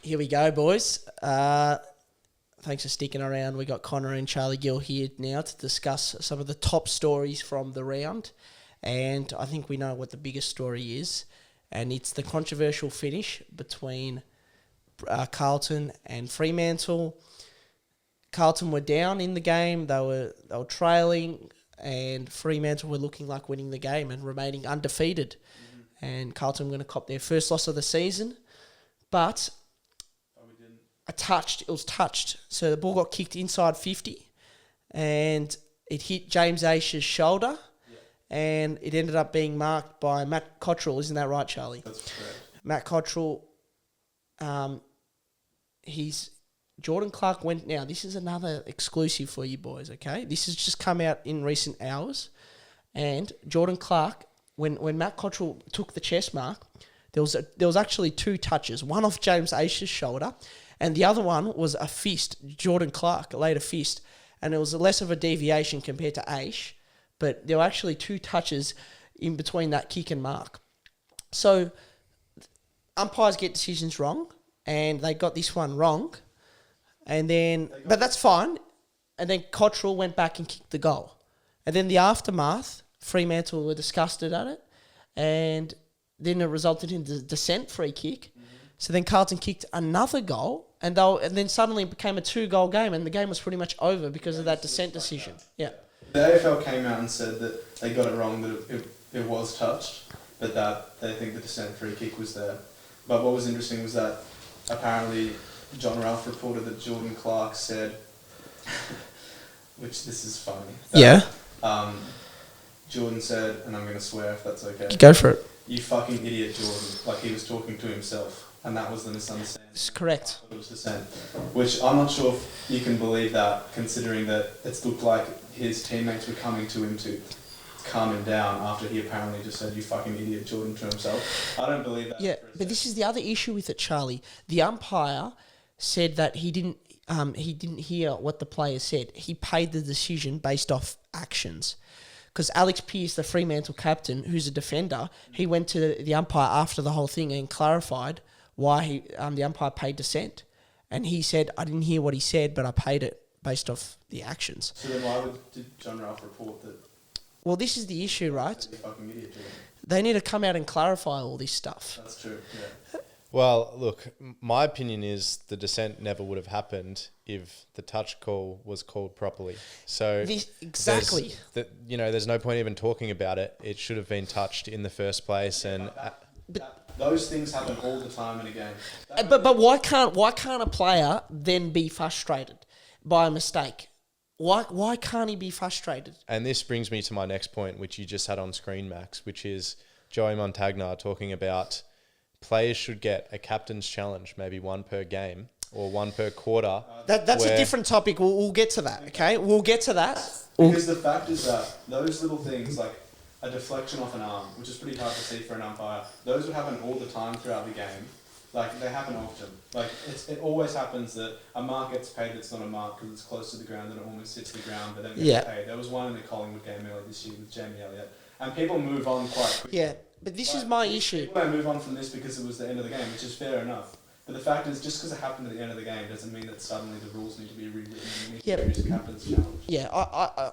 Here we go, boys. Thanks for sticking around. We got Connor and Charlie Gill here now to discuss some of the top stories from the round. And I think we know what the biggest story is. And it's the controversial finish between Carlton and Fremantle. Carlton were down in the game. They were trailing, and Fremantle were looking like winning the game and remaining undefeated. Mm-hmm. And Carlton were going to cop their first loss of the season. But it was touched. So the ball got kicked inside 50 and it hit James Aish's shoulder and it ended up being marked by Matt Cottrell. Isn't that right, Charlie? That's correct. Matt Cottrell, Jordan Clark went... Now, this is another exclusive for you boys, okay? This has just come out in recent hours. And Jordan Clark, when Matt Cottrell took the chest mark, there was actually two touches, one off James Aish's shoulder, and the other one was a fist. Jordan Clark laid a fist, and it was less of a deviation compared to Aish, but there were actually two touches in between that kick and mark. So umpires get decisions wrong, and they got this one wrong, but that's fine. And then Cottrell went back and kicked the goal. And then the aftermath, Fremantle were disgusted at it, and then it resulted in the dissent free kick. Mm-hmm. So then Carlton kicked another goal, and then suddenly it became a 2-goal game, and the game was pretty much over because of that dissent decision. Yeah. The AFL came out and said that they got it wrong, that it was touched, but that they think the dissent free kick was there. But what was interesting was that apparently John Ralph reported that Jordan Clark said, which this is funny. Jordan said, and I'm going to swear if that's okay. Go for it. "You fucking idiot, Jordan." Like he was talking to himself. And that was the misunderstanding. It's correct. It was dissent. Which I'm not sure if you can believe that, considering that it looked like his teammates were coming to him to calm him down after he apparently just said, "You fucking idiot, Jordan," to himself. I don't believe that. Yeah, but this is the other issue with it, Charlie. The umpire said that he didn't hear what the player said. He paid the decision based off actions. Because Alex Pearce, the Fremantle captain, who's a defender, he went to the umpire after the whole thing and clarified why the umpire paid dissent. And he said, "I didn't hear what he said, but I paid it based off the actions." So then why did John Ralph report that? Well, this is the issue, right? You fucking idiot, Jordan. They need to come out and clarify all this stuff. That's true, yeah. Well, look, my opinion is the dissent never would have happened if the touch call was called properly. So exactly. There's no point even talking about it. It should have been touched in the first place, and those things happen all the time in a game. But why can't a player then be frustrated by a mistake? Why can't he be frustrated? And this brings me to my next point, which you just had on screen, Max, which is Joey Montagna talking about players should get a captain's challenge, maybe one per game or one per quarter. That's a different topic. We'll get to that, okay? We'll get to that. Because the fact is that those little things, like a deflection off an arm, which is pretty hard to see for an umpire, those would happen all the time throughout the game. Like, they happen often. Like, it always happens that a mark gets paid that's not a mark because it's close to the ground and it almost hits the ground, but then it gets paid. There was one in the Collingwood game earlier this year with Jamie Elliott. And people move on quite quickly. Yeah, but this is my issue. People don't move on from this because it was the end of the game, which is fair enough. But the fact is, just because it happened at the end of the game doesn't mean that suddenly the rules need to be rewritten and you need to use a captain's challenge. Yeah,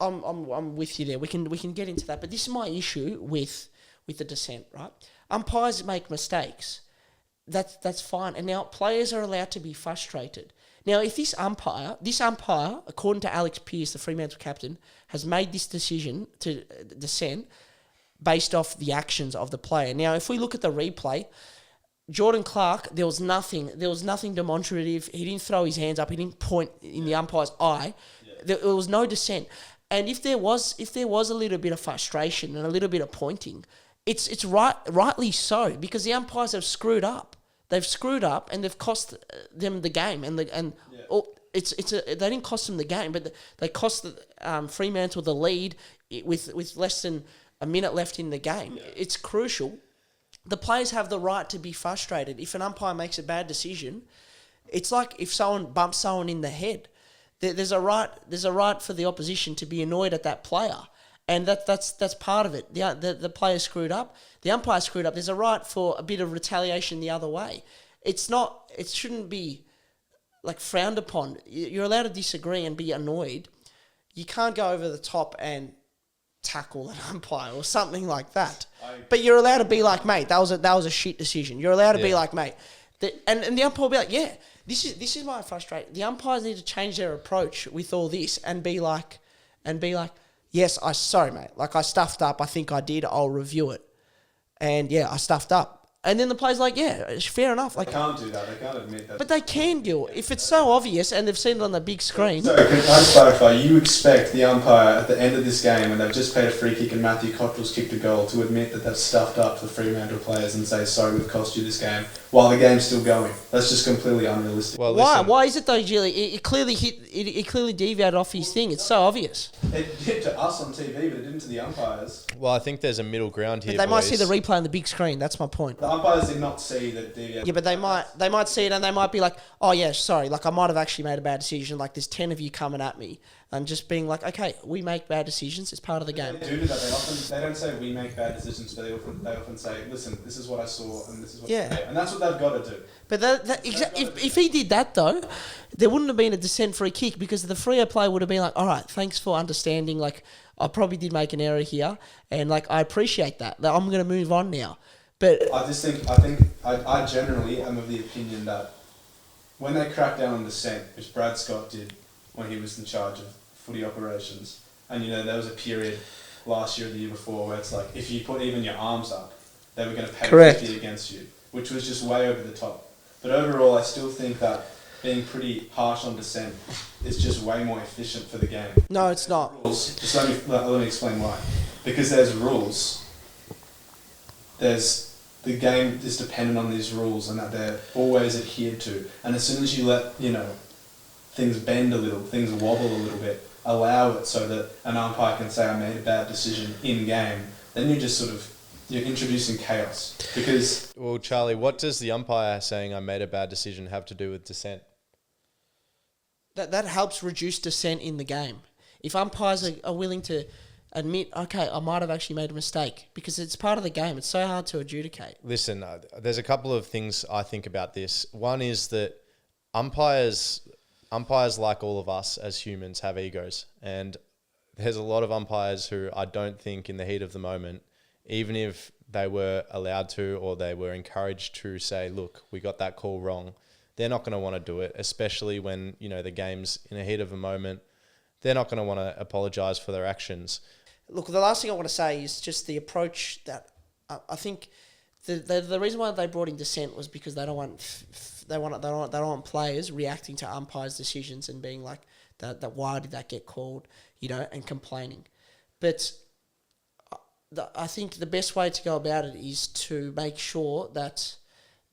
I'm with you there. We can get into that, but this is my issue with the dissent, right? Umpires make mistakes. That's fine. And now players are allowed to be frustrated. Now, if this umpire, according to Alex Pearce, the Fremantle captain, has made this decision to dissent based off the actions of the player. Now, if we look at the replay, Jordan Clark, there was nothing demonstrative. He didn't throw his hands up. He didn't point in the umpire's eye. There was no dissent. And if there was a little bit of frustration and a little bit of pointing, it's rightly so, because the umpires have screwed up. They've screwed up and they've cost them the game. They didn't cost them the game, but they cost Fremantle the lead with less than a minute left in the game. Yeah. It's crucial. The players have the right to be frustrated. If an umpire makes a bad decision, it's like if someone bumps someone in the head. There's a right for the opposition to be annoyed at that player, and that's part of it. The player screwed up, the umpire screwed up. There's a right for a bit of retaliation the other way. it's not. It shouldn't be like frowned upon. You're allowed to disagree and be annoyed. You can't go over the top and tackle an umpire or something like that. But you're allowed to be like, mate, that was a shit decision. You're allowed to be like, mate, and the umpire will be like, yeah, this is my frustration. The umpires need to change their approach with all this and be like, yes, sorry, mate, like I stuffed up. I think I did. I'll review it, and yeah, I stuffed up. And then the player's like, yeah, it's fair enough. Like, they can't do that. They can't admit that. But they can, Gil. If it's so obvious and they've seen it on the big screen. So, can I just clarify? You expect the umpire at the end of this game, when they've just paid a free kick and Matthew Cottrell's kicked a goal, to admit that they've stuffed up the Fremantle players and say, sorry, we've cost you this game, while the game's still going? That's just completely unrealistic. Well, Why? listen, Why is it though, Gilly? It clearly hit. It clearly deviated off his thing. It's so obvious. It did to us on TV, but it didn't to the umpires. well, I think there's a middle ground here. But they might boys. see the replay on the big screen. That's my point. The umpires did not see that it deviated. Yeah, but they might see it and they might be like, oh yeah, sorry, like I might have actually made a bad decision. Like there's 10 of you coming at me, and just being like, okay, we make bad decisions. It's part of the game. They do that. They don't say we make bad decisions, but they often say, listen, this is what I saw and this is what and that's what they've got to do. But if he did that though, there wouldn't have been a dissent free kick, because the Freo player would have been like, all right, thanks for understanding. Like I probably did make an error here, and like I appreciate that. I'm going to move on now. But I generally am of the opinion that when they crack down on dissent, which Brad Scott did when he was in charge of footy operations, and there was a period last year or the year before where it's like, if you put even your arms up, they were going to pay 50 against you, which was just way over the top. But overall, I still think that being pretty harsh on dissent is just way more efficient for the game. no, it's not. Rules. Just let me explain why. Because there's rules. The game is dependent on these rules, and that they're always adhered to. And as soon as you let things bend a little, things wobble a little bit, allow it so that an umpire can say, I made a bad decision in game, then you're introducing chaos. Because Well, Charlie, what does the umpire saying I made a bad decision have to do with dissent? That helps reduce dissent in the game. If umpires are willing to admit, okay, I might have actually made a mistake, because it's part of the game. It's so hard to adjudicate. Listen, there's a couple of things I think about this. One is that umpires, like all of us as humans, have egos. And there's a lot of umpires who I don't think in the heat of the moment, even if they were allowed to or they were encouraged to say, look, we got that call wrong, they're not going to want to do it, especially when, the game's in a heat of a moment. They're not going to want to apologise for their actions. Look, the last thing I want to say is just the approach that I think the reason why they brought in dissent was because they don't want players reacting to umpires' decisions and being like that why did that get called, and complaining. But I think the best way to go about it is to make sure that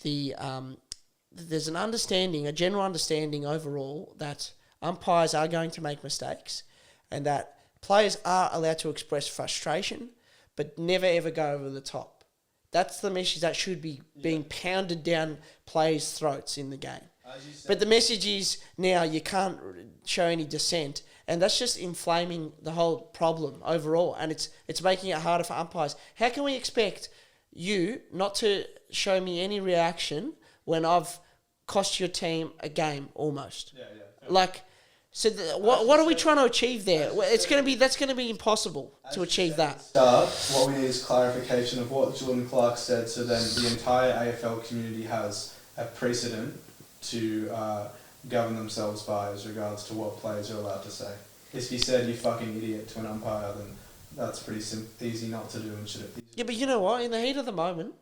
there's a general understanding overall that umpires are going to make mistakes, and that players are allowed to express frustration, but never ever go over the top. That's the message that should be being pounded down players' throats in the game. But the message is now you can't show any dissent, and that's just inflaming the whole problem overall, and it's making it harder for umpires. How can we expect you not to show me any reaction when I've cost your team a game almost? So what are we trying to achieve there? That's going to be impossible to achieve that. What we need is clarification of what Jordan Clark said, so then the entire AFL community has a precedent to govern themselves by as regards to what players are allowed to say. If he said, you fucking idiot, to an umpire, then that's pretty easy not to do, and should it? Yeah, but you know what? In the heat of the moment,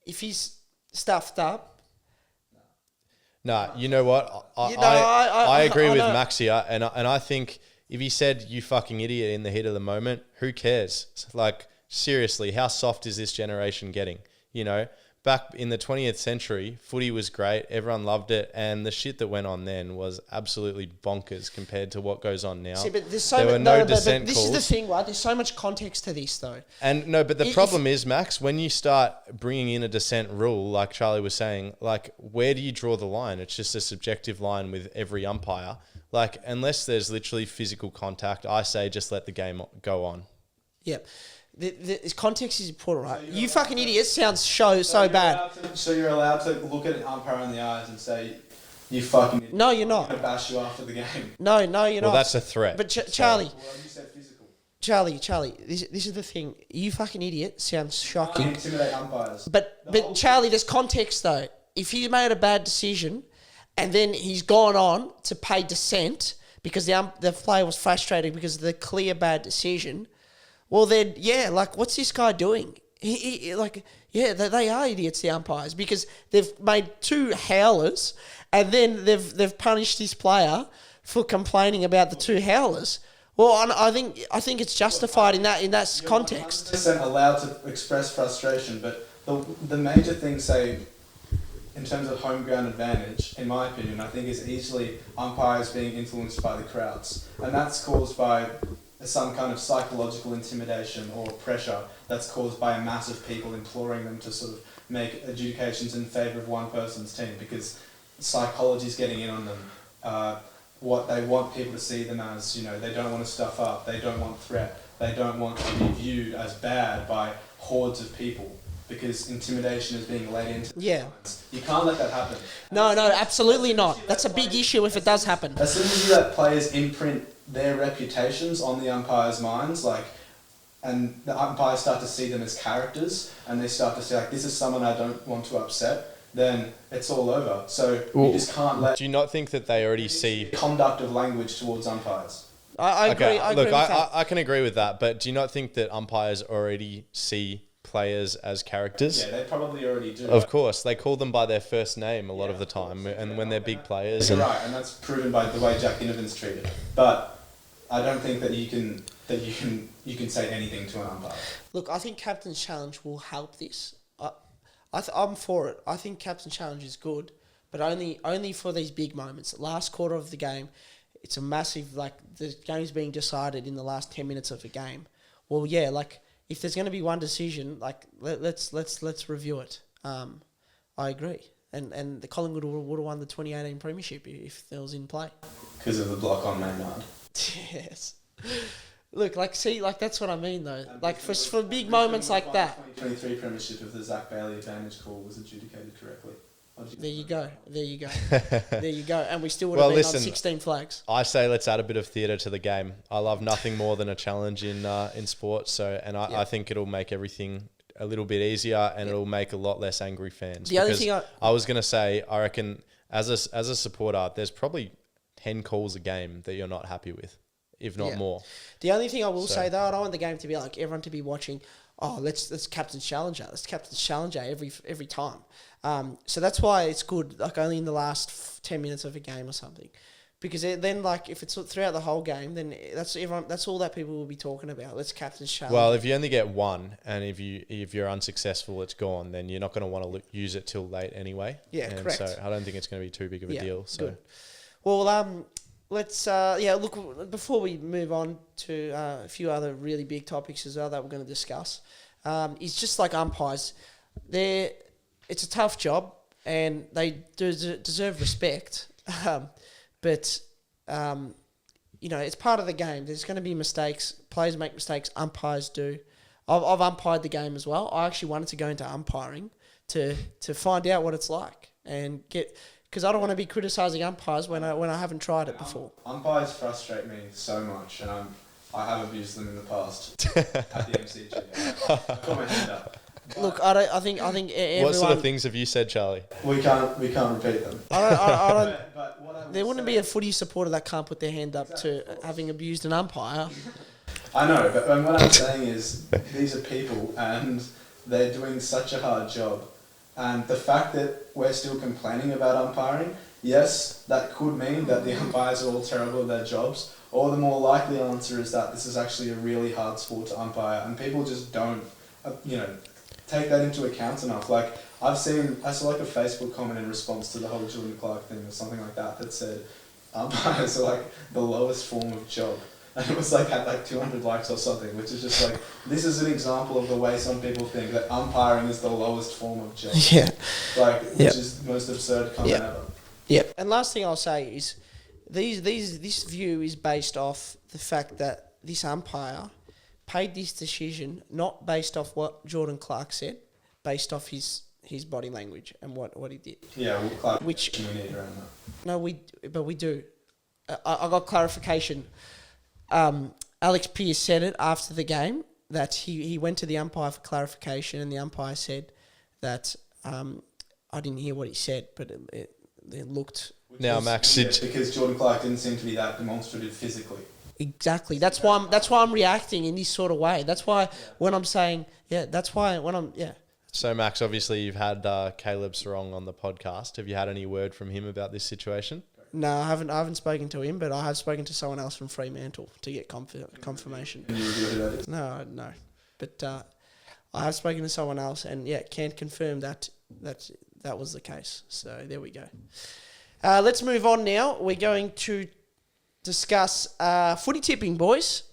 if he's stuffed up. No, you know what? I agree with Max here, and I think if he said, you fucking idiot, in the heat of the moment, who cares? Like, seriously, how soft is this generation getting? Back in the 20th century, footy was great. Everyone loved it. And the shit that went on then was absolutely bonkers compared to what goes on now. See, but there's there were no dissent calls. This is the thing, right? There's so much context to this, though. And no, but the problem is, Max, when you start bringing in a dissent rule, like Charlie was saying, like, where do you draw the line? It's just a subjective line with every umpire. Like, unless there's literally physical contact, I say just let the game go on. Yep. The context is important, right? So You fucking idiot sounds so bad. So you're allowed to look at an umpire in the eyes and say, "You fucking idiot. No, you're not. I'm gonna bash you after the game." No, you're not. Well, that's a threat. But Charlie, Well, you said physical. Charlie, this is the thing. You fucking idiot sounds You shocking. can't intimidate umpires. But Charlie, there's context though. If he made a bad decision, and then he's gone on to pay dissent because the player was frustrated because of the clear bad decision, well then, yeah, like what's this guy doing? They are idiots, the umpires, because they've made 2 howlers, and then they've punished this player for complaining about the 2 howlers. Well, and I think it's justified in that You're context. 100% allowed to express frustration, but the major thing, say, in terms of home ground advantage, in my opinion, I think is easily umpires being influenced by the crowds, and that's caused by some kind of psychological intimidation or pressure that's caused by a mass of people imploring them to sort of make adjudications in favour of one person's team because psychology's getting in on them. What they want people to see them as, they don't want to stuff up, they don't want threat, they don't want to be viewed as bad by hordes of people because intimidation is being laid into the minds. You can't let that happen. No, absolutely not. That's a big issue if it does happen. As soon as you let players imprint their reputations on the umpires' minds, and the umpires start to see them as characters, and they start to say, this is someone I don't want to upset, then it's all over. So you just can't let... Do you not think that they already see... conduct of language towards umpires? I agree. Okay, I agree look, with that. I can agree with that, but do you not think that umpires already see players as characters? Yeah, they probably already do. Of course, they call them by their first name a lot of the time, and when they're big players. You're right, and that's proven by the way Jack Ginnivan's treated. But I don't think that you can say anything to an umpire. Look, I think Captain's Challenge will help this. I'm for it. I think Captain's Challenge is good, but only for these big moments. Last quarter of the game, it's a massive, the game's being decided in the last 10 minutes of the game. Well, yeah, if there's going to be one decision, let's review it. I agree. And the Collingwood would have won the 2018 premiership if there was in play. Because of the block on Maynard. Yes. Look, that's what I mean though. For big moments like that. 2023 premiership if the Zach Bailey advantage call was adjudicated correctly. There you go. There you go. And we still would have been on 16 flags. I say let's add a bit of theatre to the game. I love nothing more than a challenge in sport. So, I think it'll make everything a little bit easier, and it'll make a lot less angry fans. The other thing I was going to say, I reckon as a supporter, there's probably 10 calls a game that you're not happy with, if not more. The only thing I will say though, I don't want the game to be everyone to be watching. Oh, let's Captain's Challenger. Let's Captain's Challenger every time. So that's why it's good. Only in the last 10 minutes of a game or something, because then if it's throughout the whole game, then that's all that people will be talking about. Let's Captain's Challenge. Well, if you only get one, and if you're unsuccessful, it's gone. Then you're not going to want to use it till late anyway. Yeah, and correct. So I don't think it's going to be too big of a deal. So. Good. Well, let's look before we move on to a few other really big topics as well that we're going to discuss. It's just umpires. It's a tough job and they deserve respect. But it's part of the game. There's going to be mistakes. Players make mistakes. Umpires do. I've umpired the game as well. I actually wanted to go into umpiring to find out what it's like and because I don't want to be criticising umpires when I haven't tried it before. Umpires frustrate me so much, and I have abused them in the past at the MCG. Put my hand up. Look, I think everyone... What sort of things have you said, Charlie? We can't repeat them. I don't. There wouldn't be a footy supporter that can't put their hand up to having abused an umpire. I know, but what I'm saying is these are people and they're doing such a hard job. And the fact that we're still complaining about umpiring, yes, that could mean that the umpires are all terrible at their jobs, or the more likely answer is that this is actually a really hard sport to umpire, and people just don't, take that into account enough. I saw a Facebook comment in response to the whole Julian Clark thing or something like that said, umpires are the lowest form of job. And it was had 200 likes or something, which is just this is an example of the way some people think that umpiring is the lowest form of job. Yeah. Which is the most absurd comment ever. Yep. And last thing I'll say is this view is based off the fact that this umpire paid this decision not based off what Jordan Clark said, based off his body language and what he did. Yeah, well, Clark, Which we need around that. no, we do. I got clarification. Alex Pearce said it after the game that he went to the umpire for clarification, and the umpire said that I didn't hear what he said, but it looked. Now, Max, because Jordan Clark didn't seem to be that demonstrative physically. Exactly. That's why I'm reacting in this sort of way. That's why when I'm saying So, Max, obviously you've had Caleb Sarong on the podcast. Have you had any word from him about this situation? No, I haven't spoken to him, but I have spoken to someone else from Fremantle to get confirmation. Can you reveal who that is? No. But I have spoken to someone else, and can't confirm that was the case. So there we go. Let's move on now. We're going to discuss footy tipping, boys.